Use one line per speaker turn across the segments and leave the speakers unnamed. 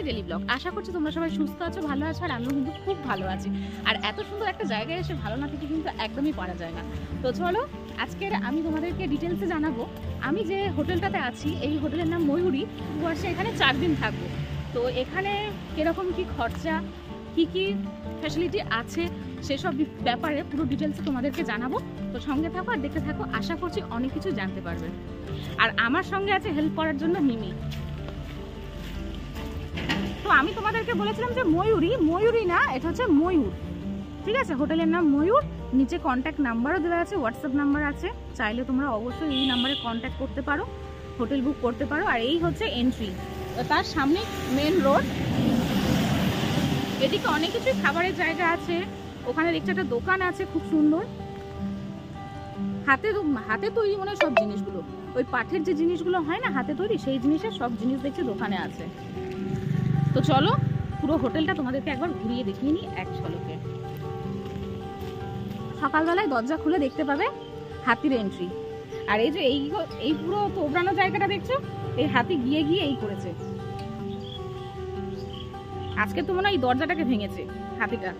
Daily blog. আশা করছি তোমরা সবাই সুস্থ আছো, ভালো আছো, আর আমিও কিন্তু খুব ভালো আছি। আর এত সুন্দর একটা জায়গায় এসে ভালো না থেকে কিন্তু একদমই পারা যায় না। তো চলো আজকের আমি তোমাদেরকে ডিটেলসে জানাবো। আমি যে হোটেলটাতে আছি এই হোটেলের নাম ময়ূরী। বর্ষে এখানে 4 দিন থাকবো। তো এখানে কিরকম কি খরচা, কি কি ফ্যাসিলিটি আছে, সেসব ব্যাপারে পুরো ডিটেলসে তোমাদেরকে জানাবো। তো সঙ্গে থাকো আর দেখতে থাকো, আশা করছি অনেক কিছু জানতে পারবে। আর আমার সঙ্গে আছে হেল্প করার জন্য মিমি। তো আমি তোমাদেরকে বলেছিলাম যে ময়ূরী না, এটা হচ্ছে ময়ূর, ঠিক আছে? হোটেলের নাম ময়ূর। নিচে কন্ট্যাক্ট নাম্বারও দেওয়া আছে, হোয়াটসঅ্যাপ নাম্বার আছে, চাইলে তোমরা অবশ্যই এই নাম্বারে কন্ট্যাক্ট করতে পারো, হোটেল বুক করতে পারো। আর এই হচ্ছে এন্ট্রি, তার সামনে মেন রোড। এদিকে অনেক কিছুই খাবারের জায়গা আছে। ওখানে দেখছি একটা দোকান আছে খুব সুন্দর, হাতে তৈরি মনে হয় সব জিনিসগুলো, ওই পাঠের যে জিনিসগুলো হয় না হাতে তৈরি, সেই জিনিসের সব জিনিস দেখছি দোকানে আছে। তো চলো পুরো হোটেলটা তোমাদেরকে একবার ঘুরিয়ে দেখিয়ে নিই এক ঝলকে। সকালবেলায় দরজা খুলে দেখতে পাবে হাতির এন্ট্রি। আর এই যে এই পুরো তোবড়ানো জায়গাটা দেখছো, এই হাতি গিয়ে গিয়ে এই করেছে। আজকে তো মনে হয় এই দরজাটাকে ভেঙেছে হাতিটা।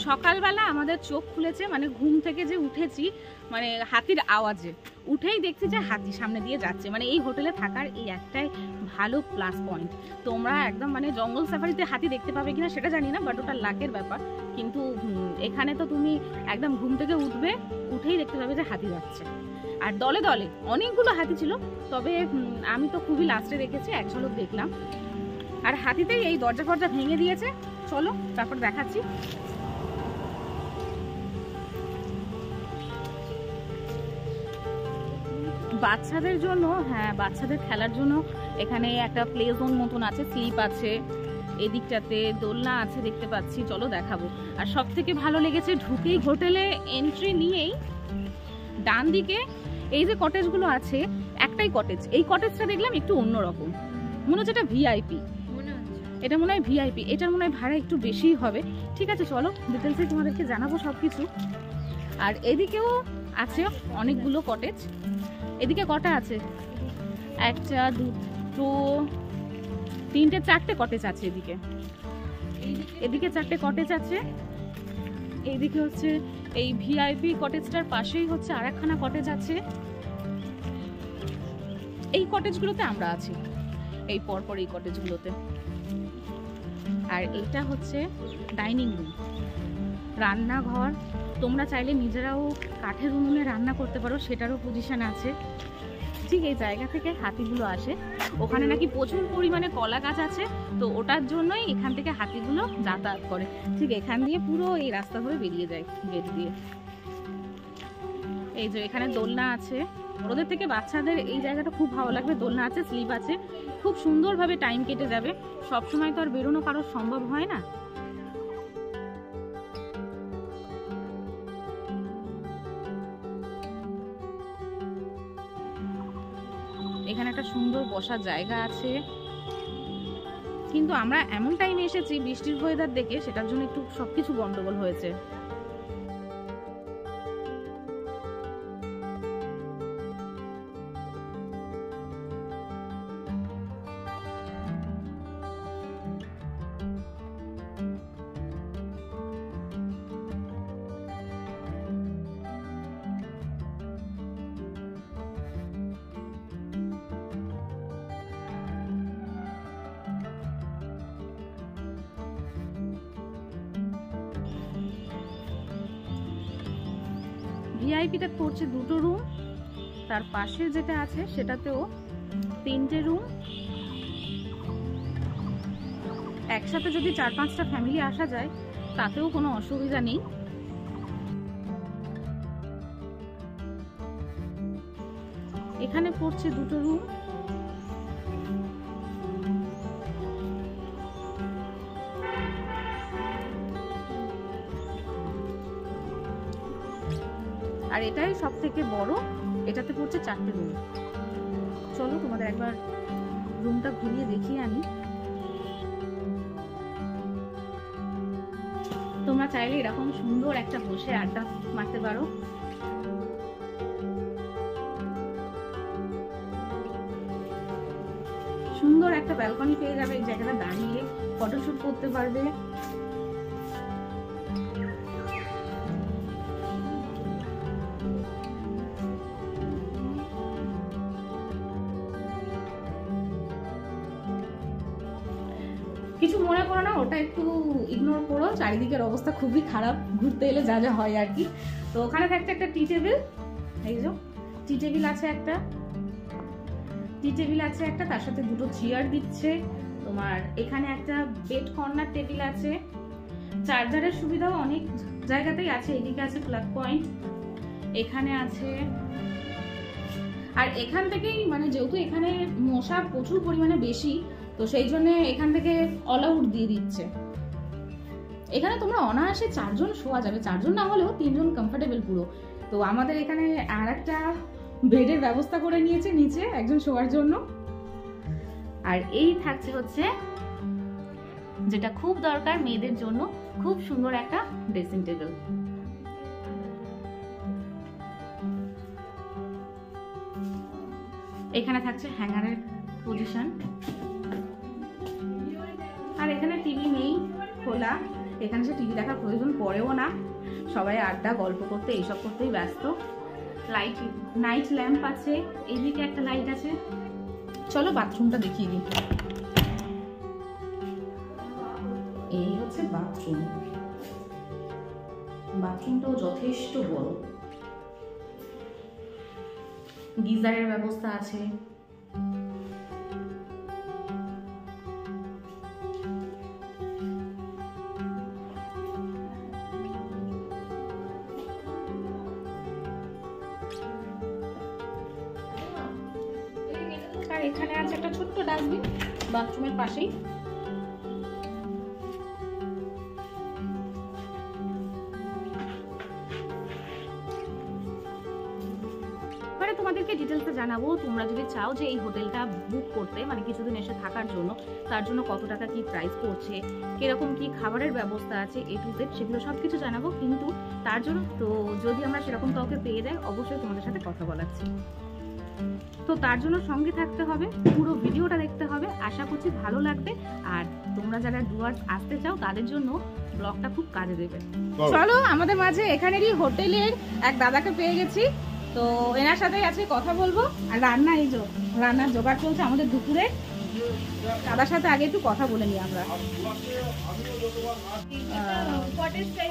সকালবেলা আমাদের চোখ খুলেছে, মানে ঘুম থেকে যে উঠেছি, মানে হাতির আওয়াজে উঠেই দেখছি যে হাতি সামনে দিয়ে যাচ্ছে। মানে এই হোটেলে থাকার এই একটাই ভালো প্লাস পয়েন্ট। তোমরা একদম মানে জঙ্গল সাফারিতে হাতি দেখতে পাবে কিনা সেটা জানি না, বাট ওটা লাকের ব্যাপার। কিন্তু এখানে তো তুমি একদম ঘুম থেকে উঠেই দেখতে পাবে যে হাতি যাচ্ছে। আর দলে দলে অনেকগুলো হাতি ছিল, তবে আমি তো খুবই লাস্টে দেখেছি, এক ঝলক দেখলাম। আর হাতিতেই এই দরজা ফরজা ভেঙে দিয়েছে। চলো তারপর দেখাচ্ছি। বাচ্চাদের জন্য, হ্যাঁ বাচ্চাদের খেলার জন্য এখানে একটা প্লে জোন মতন আছে, স্লিপ আছে, এদিকটাতে দোলনা আছে দেখতে পাচ্ছি, চলো দেখাবো। আর সব থেকে ভালো লেগেছে ঢুকেই হোটেলে এন্ট্রি নিয়েই ডান দিকে এই যে কটেজগুলো আছে, একটাই কটেজ। এই কটেজটা দেখলাম একটু অন্যরকম, মনে হচ্ছে এটা ভিআইপি, এটা মনে হয় ভিআইপি, এটার মনে হয় ভাড়া একটু বেশি হবে। ঠিক আছে চলো ডিটেলসে তোমাদেরকে জানাবো সবকিছু। আর এদিকেও আছে অনেকগুলো কটেজ। এদিকে কটা আছে? একটা, দুটো, তিনটে, চারটে কটেজ আছে এদিকে। এদিকে 4টে কটেজ আছে। এইদিকে হচ্ছে এই ভিআইপি কটেজটার পাশেই হচ্ছে আর একখানা কটেজ আছে। এই কটেজগুলোতে আমরা আছি, এই পরপর এই কটেজগুলোতে। আর এটা হচ্ছে ডাইনিং রুম, রান্নাঘর। তোমরা চাইলে নিজেরাও কাঠের উনুনে রান্না করতে পারো, সেটারও পজিশন আছে। ঠিক এই জায়গা থেকে হাতিগুলো আসে, ওখানে নাকি প্রচুর পরিমাণে কলা গাছ আছে, তো ওটার জন্যই এখান থেকে হাতিগুলো যাতায়াত করে। ঠিক এখান দিয়ে পুরো এই রাস্তা ধরে বেরিয়ে যায় গেট দিয়ে। এই যে এখানে দোলনা আছে, ওদের থেকে বাচ্চাদের এই জায়গাটা খুব ভালো লাগবে। দোলনা আছে, স্লিপ আছে, খুব সুন্দরভাবে টাইম কেটে যাবে। সবসময় তো আর বেরোনো কারোর সম্ভব হয় না। এখানে একটা সুন্দর বসার জায়গা আছে, কিন্তু আমরা এমন টাইমে এসেছি বৃষ্টির ওয়েদার দেখে, সেটার জন্য একটু সবকিছু গন্ডগোল হয়েছে। ভিআইপিতে পড়ছে 2টো রুম, তার পাশে যেটা আছে সেটাতেও 3টে রুম। একসাথে যদি 4-5টা ফ্যামিলি আসা যায় তাতেও কোনো অসুবিধা নেই। এখানে পড়ছে 2টো রুম। আর এটাই সব থেকে বড়, এটাতে পড়ছে 4টে রুম। চলো তোমাদের একবার রুমটা ঘুরিয়ে দেখিয়ে আনি। তোমরা চাইলে এরকম সুন্দর একটা বসে আড্ডা মারতে পারো। সুন্দর একটা ব্যালকনি পেয়ে যাবে, এই জায়গাটা দাঁড়িয়ে ফটোশুট করতে পারবে। কিছু মনে করো না, ওটা একটু ইগনোর করো, চারিদিকের অবস্থা খুবই খারাপ, ঘুরতে এলে যা যা হয় আর কি। তো ওখানে থাকছে একটা টি টেবিল, এই যে টি টেবিল আছে একটা, তার সাথে দুটো চেয়ার দিচ্ছে তোমার। এখানে একটা বেড কর্নার টেবিল আছে, চার্জারের সুবিধাও অনেক জায়গাতেই আছে। এদিকে আছে প্লাগ পয়েন্ট, এখানে আছে। আর এখান থেকেই মানে যেহেতু এখানে মশা প্রচুর পরিমাণে বেশি, তো সেই জন্য এখান থেকে অল আউট দিয়ে দিচ্ছে। এখানে তোমরা অনায়াসে 4 জন শোয়া যাবে, 4 জন না হলেও 3 জন কমফোর্টেবল পুরো। তো আমাদের এখানে আর একটা বেডের ব্যবস্থা করে নিয়েছে নিচে একজন শোয়ার জন্য। আর এই থাকছে হচ্ছে যেটা খুব দরকার মেয়েদের জন্য, খুব সুন্দর একটা ড্রেসিং টেবিল। এখানে থাকছে হ্যাঙ্গারের পজিশন। আর এখানে টিভি নেই খোলা, এখানে সে টিভি দেখার প্রয়োজন পড়েও না, সবাই আড্ডা গল্প করতে এইসব করতেই ব্যস্ত। লাইট, নাইট ল্যাম্প আছে, এইদিকে একটা লাইট আছে। চলো বাথরুমটা দেখিয়ে দিই। এই হচ্ছে বাথরুম, বাথরুমটাও যথেষ্ট বড়, গিজারের ব্যবস্থা আছে। আর এখানে আছে একটা ছোট্ট ডাস্টবিন বাথরুমের পাশেই। তোমাদেরকে ডিটেলসে জানাবো, তোমরা যদি চাও যে এই হোটেলটা বুক করতে, মানে কিছুদিন এসে থাকার জন্য, তার জন্য কত টাকা কি প্রাইস পড়ছে, কিরকম কি খাবারের ব্যবস্থা আছে, A to Z সেগুলো সবকিছু জানাবো। কিন্তু তার জন্য তো যদি আমরা সেরকম কাউকে পেয়ে যাই, অবশ্যই তোমাদের সাথে কথা বলাচ্ছি। তো তার জন্য সঙ্গে থাকতে হবে, পুরো ভিডিওটা দেখতে হবে, আশা করছি ভালো লাগবে। আর তোমরা যারা ডুয়ার্স আসতে চাও তাদের জন্য ব্লগটা খুব কাজে দেবে। চলো আমাদের মাঝে এখানেরই হোটেলের এক দাদাকে পেয়ে গেছি, তো এনার সাথে আছে কথা বলবো। আর রান্না, এই যে রান্নার জোগাড় চলছে আমাদের দুপুরে। দাদার সাথে আগে একটু কথা বলে নিই আমরা।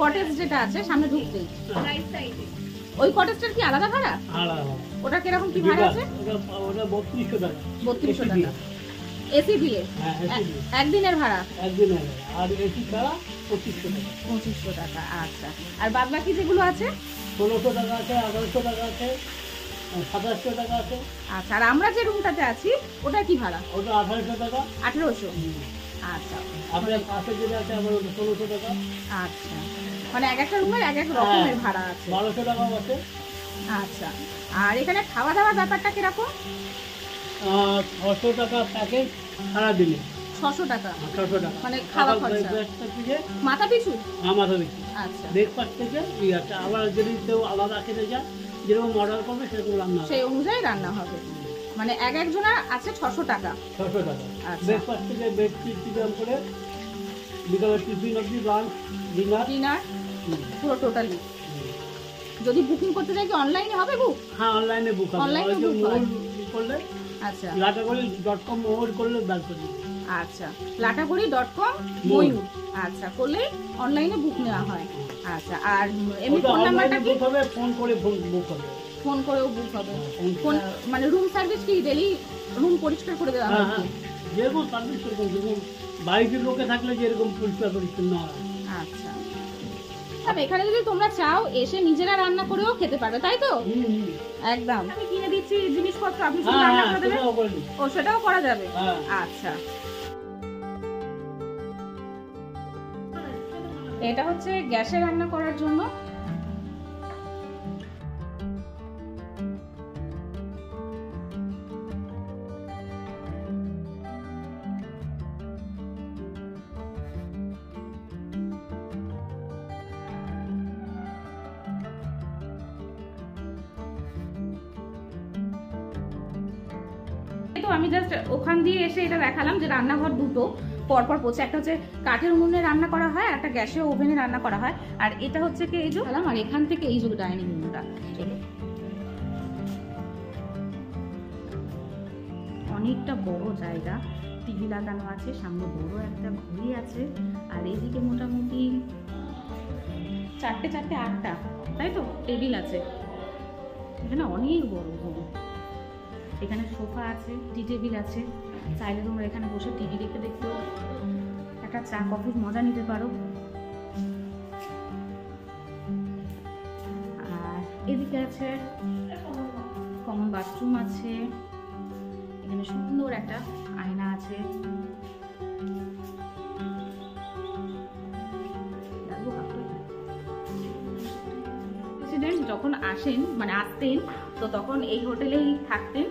কটেজ যেটা আছে সামনে ঢুকতেই, ওই কটেজটার কি আলাদা ভাড়া? ওটা কিরকম কি ভাড়া আছে? ওটা 3200 টাকা। 3200 টাকা এসি দিয়ে? একদিনের ভাড়া? একদিনের, আর এসি ছাড়া 2500 টাকা। 2500 টাকা, আচ্ছা। আর বাদ বাকি যেগুলো আছে? 1600 টাকা আছে, 1800 টাকা আছে, 2700 টাকা আছে। আচ্ছা, আর আমরা যে রুমটাতে আছি ওটা কি ভাড়া? ওটা 1800 টাকা। 1800, আচ্ছা। আপনার পাশে যেটা আছে আমার 1600 টাকা। আচ্ছা, মানে এক একটা রুমের এক এক রকমের ভাড়া আছে। 1200 টাকা আছে। আচ্ছা, আর এখানে খাওয়া দাওয়ার ব্যাপারটা কিরকম? 600 টাকা প্যাকেজ সারা দিনে। 600 টাকা? 600 টাকা মানে খাওয়া খরচা মাথা পিছু? হ্যাঁ, মাথা পিছু। আচ্ছা, ব্রেকফাস্ট থেকে এই আছে। আবার যদি কেউ আলাদা খেতে যায়, যেরকম অর্ডার করবে সেরকম রান্না, সেই অনুযায়ী রান্না হবে। মানে এক একজনের আছে 600 টাকা। 600 টাকা। আচ্ছা, ব্রেকফাস্ট থেকে বেড চিকেন করে বিকালে টিফিন অবধি, লাঞ্চ, ডিনার পুরো টোটালি। যদি বুকিং করতে চাই কি অনলাইনে হবে বুক? হ্যাঁ, অনলাইনে বুক হবে। অনলাইনে বুক করলে, আচ্ছা, লাটাগুড়ি.com মোর করলে দাঁড় করে। আচ্ছা, লাটাগুড়ি.com ময়ূর, আচ্ছা, করলে অনলাইনে বুক নেওয়া হয়। আচ্ছা, আর এমনি ফোন নাম্বারটা কি? হবে ফোন করে বুক হবে। ফোন করেও বুক হবে। ফোন মানে রুম সার্ভিস কি ডেইলি রুম পরিষ্কার করে দেওয়া হয়? হ্যাঁ, যেরকম সার্ভিস সেরকম, যেরকম বাড়িতে লোকে থাকলে যেরকম পরিষ্কার পরিচ্ছন্ন হয়। আচ্ছা, তবে এখানে যদি তোমরা চাও এসে নিজেরা রান্না করেও খেতে পারবে, তাই তো? একদম, আমি কিনে দিচ্ছি জিনিসপত্র, আপনি শুধু রান্না করে দেবেন। ও, সেটাও করা যাবে। আচ্ছা, এটা হচ্ছে গ্যাসে রান্না করার জন্য। তো আমি জাস্ট ওখান দিয়ে এসে এটা দেখালাম যে রান্নাঘর দুটো পরপর পড়ছে, একটা হচ্ছে কাঠের উনুনে রান্না করা হয়, একটা গ্যাসে ওভেনে রান্না করা হয়, আর এটা হচ্ছে কি এই যে আর এখান থেকে এই যে ডাইনিং রুমটা। চলো, অনেকটা বড় জায়গা, টিভি লাগানো আছে, সামনে বড় একটা ঘড়ি আছে, আর এদিকে মোটামুটি 4টে 8টা, তাই তো টেবিল আছে। এখানে অনেক বড় রুম, এখানে সোফা আছে, টি টেবিল আছে, চাইলে তোমরা এখানে বসে টিভি দেখতে দেখতেও একটা চা কফির মজা নিতে পারো। আর এদিকে আছে কমন বাথরুম আছে, এখানে সুন্দর একটা আয়না আছে। প্রেসিডেন্ট যখন আসেন মানে আসতেন তো তখন এই হোটেলেই থাকতেন।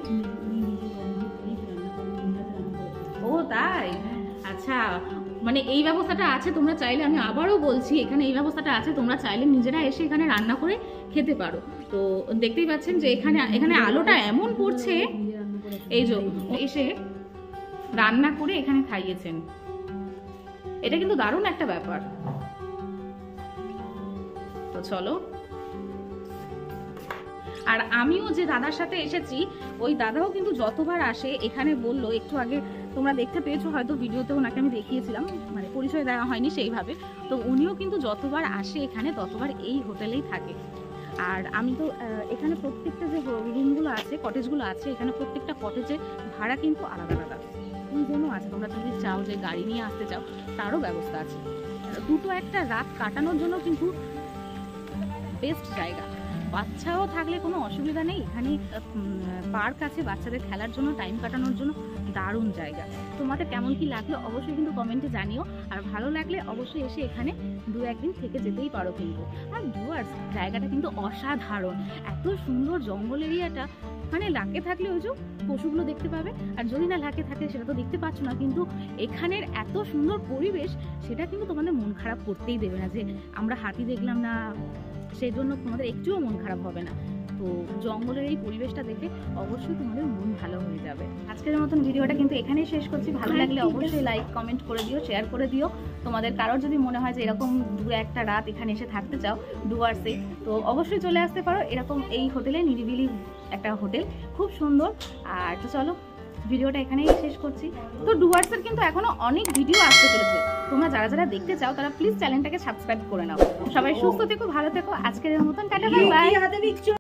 ও তাই, আচ্ছা, মানে এই ব্যবস্থাটা আছে, তোমরা চাইলে, আমি আবারও বলছি, এখানে এই ব্যবস্থাটা আছে, তোমরা চাইলে নিজেরা এসে এখানে রান্না করে খেতে পারো। তো দেখতেই পাচ্ছেন যে এখানে আলোটা এমন পড়ছে, এই যে এসে রান্না করে এখানে খাইয়েছেন, এটা কিন্তু দারুণ একটা ব্যাপার। তো চলো, আর আমিও যে দাদার সাথে এসেছি ওই দাদাও কিন্তু যতবার আসে এখানে বললো, একটু আগে তোমরা দেখতে পেয়েছো হয়তো ভিডিওতে, ওনাকে আমি দেখিয়েছিলাম, মানে পরিচয় দেওয়া হয়নি সেইভাবে, তো উনিও কিন্তু যতবার আসে এখানে ততবার এই হোটেলেই থাকে। আর আমি তো এখানে প্রত্যেকটা যে রুমগুলো আছে, কটেজগুলো আছে, এখানে প্রত্যেকটা কটেজে ভাড়া কিন্তু আলাদা আলাদা জন্য আছে, তোমরা যদি চাও যে গাড়ি নিয়ে আসতে চাও তারও ব্যবস্থা আছে। দুটো একটা রাত কাটানোর জন্য কিন্তু বেস্ট জায়গা, বাচ্চাও থাকলে কোনো অসুবিধা নেই, এখানে পার্ক আছে বাচ্চাদের খেলার জন্য, টাইম কাটানোর জন্য দারুণ জায়গা। তোমাদের কেমন কি লাগলো অবশ্যই কিন্তু কমেন্টে জানিও, আর ভালো লাগলে অবশ্যই এসে এখানে 2-1 দিন থেকে যেতেই পারো কিন্তু। আর ভিউয়ার্স, জায়গাটা কিন্তু অসাধারণ, এত সুন্দর জঙ্গল এরিয়াটা, মানে লাকে থাকলে ওই যে পশুগুলো দেখতে পাবে, আর যদি না লাকে থাকে সেটা তো দেখতে পাচ্ছ না, কিন্তু এখানের এত সুন্দর পরিবেশ সেটা কিন্তু তোমাদের মন খারাপ করতেই দেবে না যে আমরা হাতি দেখলাম না, সেই জন্য তোমাদের একটুও মন খারাপ হবে না। তো জঙ্গলের এই পরিবেশটা দেখে অবশ্যই তোমাদের মন ভালো হয়ে যাবে। আজকের মতন ভিডিওটা কিন্তু এখানেই শেষ করছি, ভালো লাগলে অবশ্যই লাইক কমেন্ট করে দিও, শেয়ার করে দিও। তোমাদের কারোর যদি মনে হয় যে এরকম 2-1টা রাত এখানে এসে থাকতে চাও ডুয়ার্সে, তো অবশ্যই চলে আসতে পারো, এরকম এই হোটেলে, নিরিবিলি একটা হোটেল, খুব সুন্দর। আর তো চলো, ভিডিওটা এখানেই শেষ করছি। তো ডুয়ার্সের কিন্তু এখনো অনেক ভিডিও আসতে চলেছে, তোমরা যারা যারা দেখতে চাও তারা প্লিজ চ্যানেলটাকে সাবস্ক্রাইব করে নাও। সবাই সুস্থ থেকো, ভালো থেকো, আজকের মতন টাটা বাই বাই।